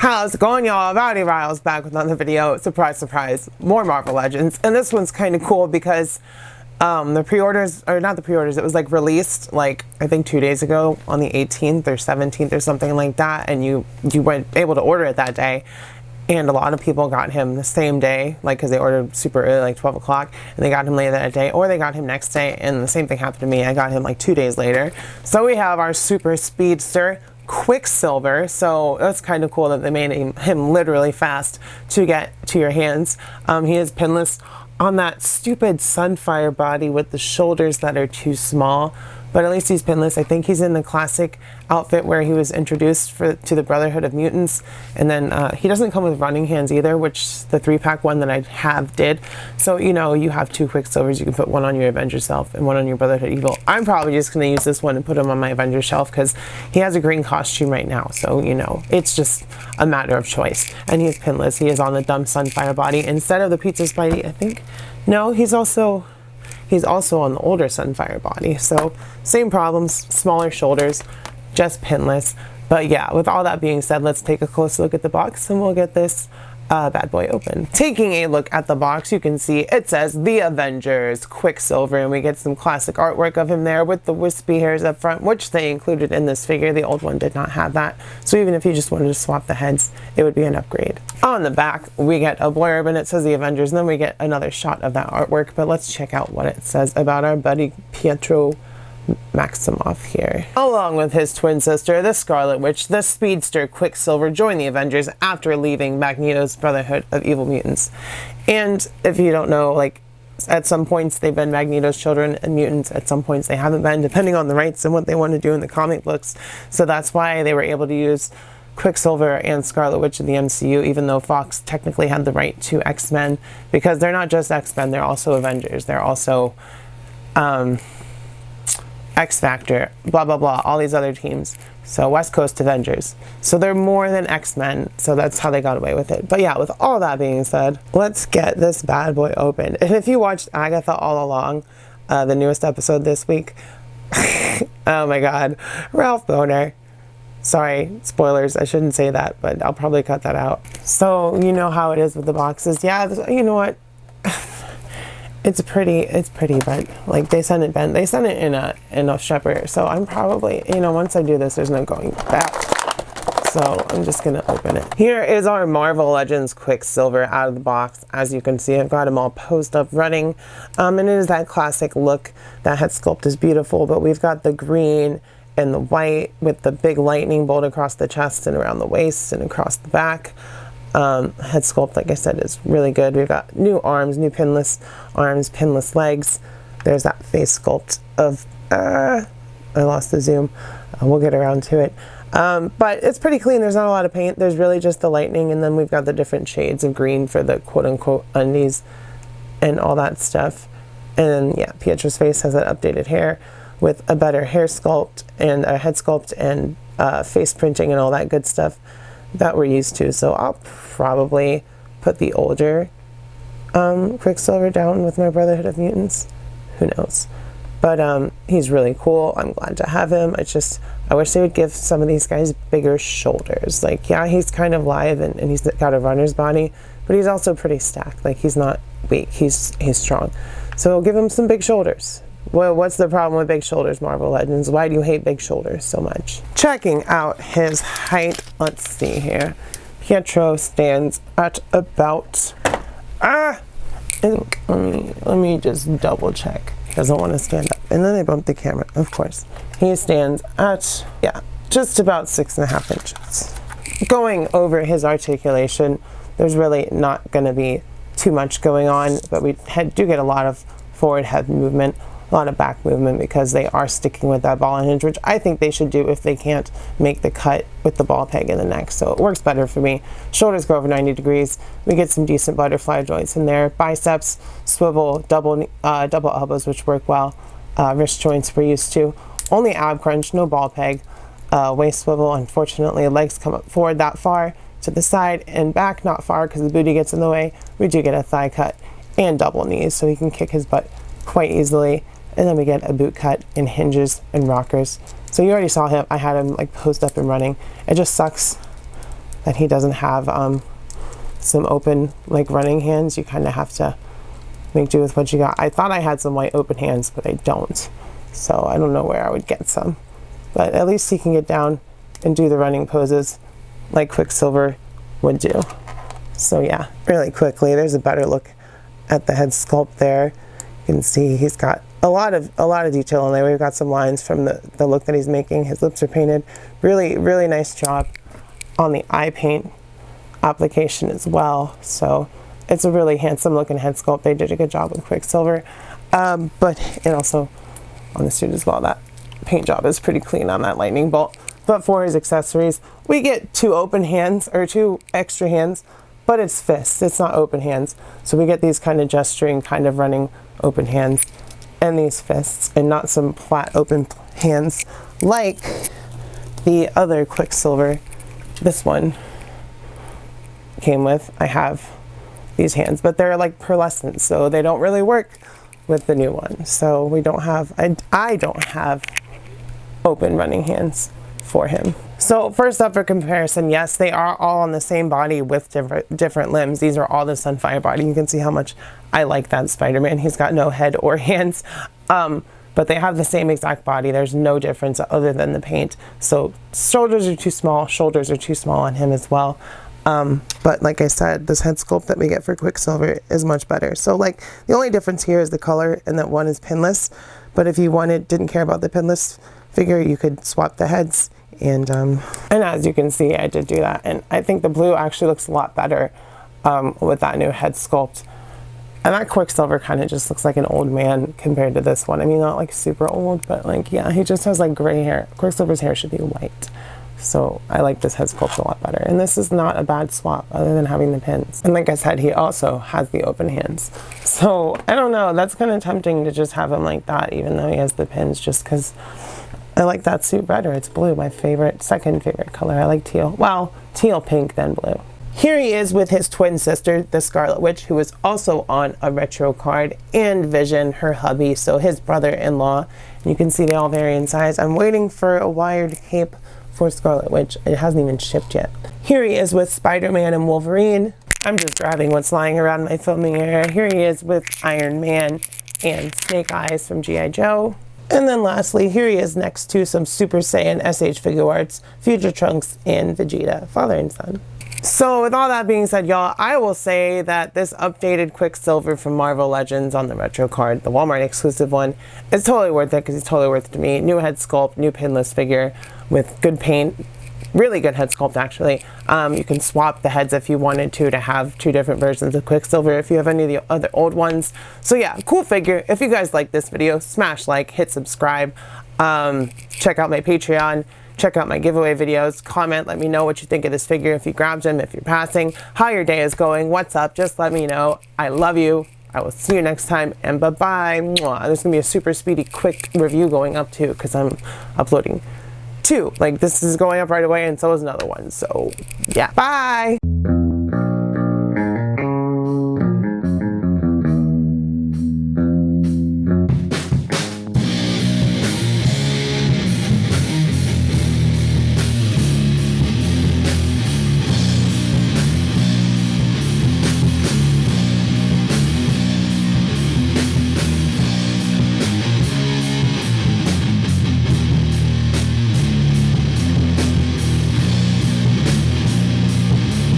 How's it going, y'all? Rowdy Riles back with another video. Surprise, surprise, more Marvel Legends. And this one's kind of cool because the pre-orders, or not the pre-orders, it was like released like I think 2 days ago on the 18th or 17th or something like that, and you weren't able to order it that day. And a lot of people got him the same day, like because they ordered super early, like 12 o'clock, and they got him later that day, or they got him next day, and the same thing happened to me. I got him like 2 days later. So we have our super speedster, QUICKSILVER. So that's kind of cool that they made him literally fast to get to your hands. He is pinless on that stupid Sunfire body with the shoulders that are too small, but at least he's pinless. I think he's in the classic outfit where he was introduced to the Brotherhood of Mutants, and then he doesn't come with running hands either, which the 3-pack one that I have did. So you know, you have 2 QUICKSILVERs. You can put one on your Avengers shelf and one on your Brotherhood Evil. I'm probably just going to use this one and put him on my Avengers shelf because he has a green costume right now, so you know, it's just a matter of choice. And he's pinless. He is on the dumb Sunfire body instead of the Pizza Spidey, I think. No, he's also on the older Sunfire body. So same problems, smaller shoulders, just pinless. But yeah, with all that being said, let's take a close look at the box and we'll get this bad boy open. Taking a look at the box, you can see it says The Avengers, QUICKSILVER, and we get some classic artwork of him there with the wispy hairs up front, which they included in this figure. The old one did not have that. So even if you just wanted to swap the heads, it would be an upgrade. On the back, we get a blurb and it says The Avengers, and then we get another shot of that artwork. But let's check out what it says about our buddy Pietro Maximoff here. Along with his twin sister, the Scarlet Witch, the speedster QUICKSILVER joined the Avengers after leaving Magneto's Brotherhood of Evil Mutants. And if you don't know, like, at some points they've been Magneto's children and mutants, at some points they haven't been, depending on the rights and what they want to do in the comic books. So that's why they were able to use QUICKSILVER and Scarlet Witch in the MCU, even though Fox technically had the right to X-Men, because they're not just X-Men, they're also Avengers. They're also X-Factor, blah blah blah, all these other teams. So West Coast Avengers. So they're more than X-Men, so that's how they got away with it. But yeah, with all that being said, let's get this bad boy open. And if you watched Agatha all along, the newest episode this week, oh my god, Ralph Boner. Sorry, spoilers, I shouldn't say that, but I'll probably cut that out. So you know how it is with the boxes. Yeah, you know what? It's pretty, but like they sent it in a shipper. So I'm probably, you know, once I do this, there's no going back. So I'm just gonna open it. Here is our Marvel Legends QUICKSILVER out of the box. As you can see, I've got him all posed up running. And it is that classic look. That head sculpt is beautiful, but we've got the green and the white with the big lightning bolt across the chest and around the waist and across the back. Head sculpt, like I said, is really good. We've got new arms, new pinless arms, pinless legs. There's that face sculpt of, I lost the zoom. We'll get around to it. But it's pretty clean. There's not a lot of paint. There's really just the lightning, and then we've got the different shades of green for the quote-unquote undies and all that stuff. And then, yeah, Pietro's face has that updated hair with a better hair sculpt and a head sculpt and face printing and all that good stuff that we're used to. So I'll probably put the older QUICKSILVER down with my Brotherhood of Mutants. Who knows? But he's really cool. I'm glad to have him. It's just, I wish they would give some of these guys bigger shoulders. Like, yeah, he's kind of live and he's got a runner's body, but he's also pretty stacked. Like, he's not weak. He's strong. So give him some big shoulders. Well, what's the problem with big shoulders, Marvel Legends? Why do you hate big shoulders so much? Checking out his height, let's see here. Pietro stands at about, let me just double check. Doesn't want to stand up. And then I bumped the camera, of course. He stands at, yeah, just about 6.5 inches. Going over his articulation, there's really not going to be too much going on, but we do get a lot of forward head movement, a lot of back movement, because they are sticking with that ball and hinge, which I think they should do if they can't make the cut with the ball peg in the neck. So it works better for me. Shoulders go over 90 degrees. We get some decent butterfly joints in there. Biceps, swivel, double elbows, which work well. Wrist joints we're used to. Only ab crunch, no ball peg. Waist swivel, unfortunately, legs come up forward that far. To the side and back, not far because the booty gets in the way. We do get a thigh cut and double knees, so he can kick his butt quite easily. And then we get a boot cut and hinges and rockers. So you already saw him. I had him like posed up and running. It just sucks that he doesn't have some open like running hands. You kind of have to make do with what you got. I thought I had some white open hands, but I don't. So I don't know where I would get some. But at least he can get down and do the running poses like Quicksilver would do. So yeah, really quickly, there's a better look at the head sculpt there. You can see he's got a lot of detail in there. We've got some lines from the look that he's making. His lips are painted. Really, really nice job on the eye paint application as well. So it's a really handsome looking head sculpt. They did a good job with Quicksilver. But also on the suit as well, that paint job is pretty clean on that lightning bolt. But for his accessories, we get 2 open hands, or 2 extra hands, but it's fists, it's not open hands. So we get these kind of gesturing, kind of running open hands, and these fists, and not some flat open hands like the other Quicksilver. This one came with. I have these hands, but they're like pearlescent, so they don't really work with the new one. So we don't have, I don't have open running hands for him. So first up for comparison, yes, they are all on the same body with different limbs. These are all the Sunfire body. You can see how much I like that Spider-Man. He's got no head or hands, but they have the same exact body. There's no difference other than the paint. So shoulders are too small on him as well. But like I said, this head sculpt that we get for Quicksilver is much better. So like the only difference here is the color, and that one is pinless. But if you didn't care about the pinless figure, you could swap the heads. And as you can see, I did do that. And I think the blue actually looks a lot better with that new head sculpt. And that Quicksilver kind of just looks like an old man compared to this one. I mean, not like super old, but like, yeah, he just has like gray hair. Quicksilver's hair should be white. So I like this head sculpt a lot better. And this is not a bad swap other than having the pins. And like I said, he also has the open hands. So I don't know, that's kind of tempting to just have him like that, even though he has the pins, just because I like that suit better. It's blue, my second favorite color. I like teal. Well, teal, pink, then blue. Here he is with his twin sister, the Scarlet Witch, who is also on a retro card, and Vision, her hubby, so his brother-in-law. You can see they all vary in size. I'm waiting for a wired cape for Scarlet Witch. It hasn't even shipped yet. Here he is with Spider-Man and Wolverine. I'm just grabbing what's lying around my filming area. Here he is with Iron Man and Snake Eyes from G.I. Joe. And then lastly, here he is next to some Super Saiyan SH Figure Arts, Future Trunks, and Vegeta, father and son. So with all that being said, y'all, I will say that this updated Quicksilver from Marvel Legends on the retro card, the Walmart exclusive one, is totally worth it, because he's totally worth it to me. New head sculpt, new pinless figure with good paint. Really good head sculpt, actually. You can swap the heads if you wanted to have 2 different versions of Quicksilver if you have any of the other old ones. So yeah, cool figure. If you guys like this video, smash like, hit subscribe, check out my Patreon, check out my giveaway videos, comment, let me know what you think of this figure, if you grabbed him, if you're passing, how your day is going, what's up, just let me know. I love you. I will see you next time, and bye-bye. There's gonna be a super speedy, quick review going up too, because I'm uploading 2. Like, this is going up right away, and so is another one. So yeah, bye.